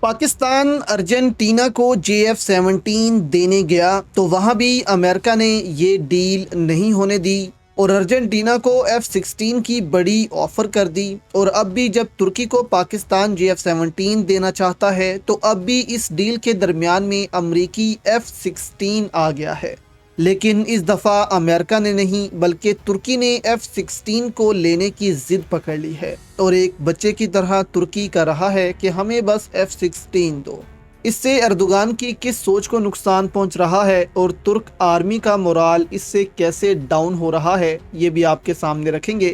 Pakistan Argentina کو JF-17 دینے گیا تو وہاں بھی امریکہ نے یہ ڈیل نہیں ہونے دی اور ارجنٹینا کو F-16 کی بڑی آفر کر دی، اور اب بھی جب ترکی کو پاکستان JF-17 دینا چاہتا ہے تو اب بھی اس ڈیل کے درمیان میں امریکی F-16 آ گیا ہے۔ لیکن اس دفعہ امریکہ نے نہیں بلکہ ترکی نے F-16 کو لینے کی ضد پکڑ لی ہے، اور ایک بچے کی طرح ترکی کہہ رہا ہے کہ ہمیں بس F-16 دو۔ اس سے اردوغان کی کس سوچ کو نقصان پہنچ رہا ہے اور ترک آرمی کا مورال اس سے کیسے ڈاؤن ہو رہا ہے، یہ بھی آپ کے سامنے رکھیں گے۔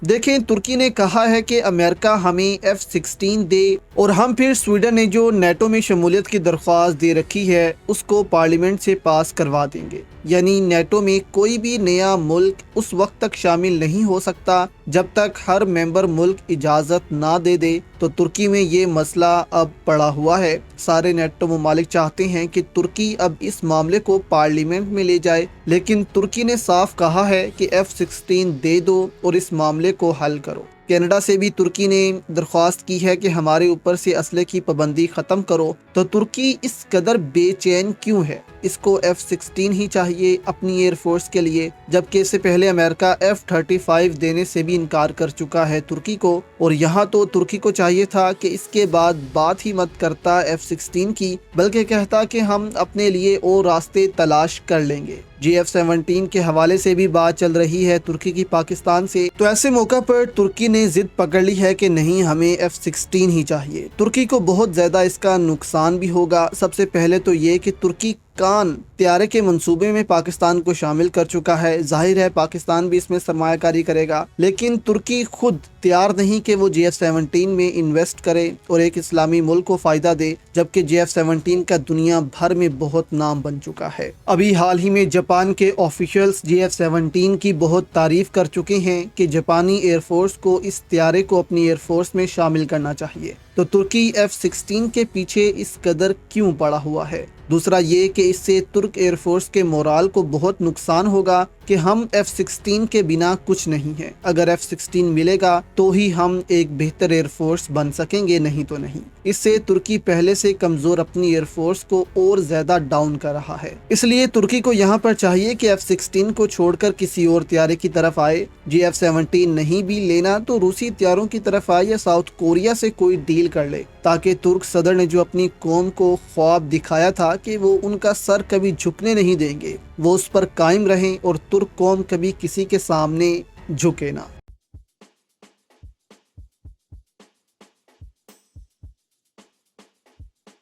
دیکھیں، ترکی نے کہا ہے کہ امریکہ ہمیں F-16 دے، اور ہم پھر سویڈن نے جو نیٹو میں شمولیت کی درخواست دے رکھی ہے اس کو پارلیمنٹ سے پاس کروا دیں گے۔ یعنی نیٹو میں کوئی بھی نیا ملک اس وقت تک شامل نہیں ہو سکتا جب تک ہر ممبر ملک اجازت نہ دے دے۔ تو ترکی میں یہ مسئلہ اب پڑا ہوا ہے۔ سارے نیٹو ممالک چاہتے ہیں کہ ترکی اب اس معاملے کو پارلیمنٹ میں لے جائے، لیکن ترکی نے صاف کہا ہے کہ F-16 دے دو اور اس معاملے کو حل کرو۔ کینیڈا سے بھی ترکی نے درخواست کی ہے کہ ہمارے اوپر سے اسلحے کی پابندی ختم کرو۔ تو ترکی اس قدر بے چین کیوں ہے؟ اس کو F-16 ہی چاہیے اپنی ایئر فورس کے لیے، جبکہ اس سے پہلے امریکہ F-35 دینے سے بھی انکار کر چکا ہے ترکی کو، اور یہاں تو ترکی کو چاہیے تھا کہ اس کے بعد بات ہی مت کرتا F-16 کی، بلکہ کہتا کہ ہم اپنے لیے اور راستے تلاش کر لیں گے۔ JF-17 کے حوالے سے بھی بات چل رہی ہے ترکی کی پاکستان سے، تو ایسے موقع پر ترکی نے ضد پکڑ لی ہے کہ نہیں، ہمیں F-16 ہی چاہیے۔ ترکی کو بہت زیادہ اس کا نقصان بھی ہوگا۔ سب سے پہلے تو یہ کہ ترکی کان طیارے کے منصوبے میں پاکستان کو شامل کر چکا ہے۔ ظاہر ہے پاکستان بھی اس میں سرمایہ کاری کرے گا، لیکن ترکی خود تیار نہیں کہ وہ JF-17 میں انویسٹ کرے اور ایک اسلامی ملک کو فائدہ دے، جبکہ JF-17 کا دنیا بھر میں بہت نام بن چکا ہے۔ ابھی حال ہی میں جاپان کے آفیشلز JF-17 کی بہت تعریف کر چکے ہیں کہ جاپانی ایئر فورس کو اس طیارے کو اپنی ایئر فورس میں شامل کرنا چاہیے۔ تو ترکی F-16 کے پیچھے اس قدر کیوں پڑا ہوا ہے؟ دوسرا یہ کہ اس سے ترک ایئر فورس کے مورال کو بہت نقصان ہوگا کہ ہم F-16 کے بنا کچھ نہیں ہیں۔ اگر F-16 ملے گا تو ہی ہم ایک بہتر ایئر فورس بن سکیں گے، نہیں تو نہیں۔ اس سے ترکی پہلے سے کمزور اپنی ایئر فورس کو اور زیادہ ڈاؤن کر رہا ہے۔ اس لیے ترکی کو یہاں پر چاہیے کہ F-16 کو چھوڑ کر کسی اور طیارے کی طرف آئے۔ JF-17 نہیں بھی لینا تو روسی طیاروں کی طرف آئے یا ساؤتھ کوریا سے کوئی ڈیل کر لے، تاکہ ترک صدر نے جو اپنی قوم کو خواب دکھایا تھا کہ وہ ان کا سر کبھی جھکنے نہیں دیں گے، وہ اس پر قائم رہیں اور ترک قوم کبھی کسی کے سامنے جھکے نہ۔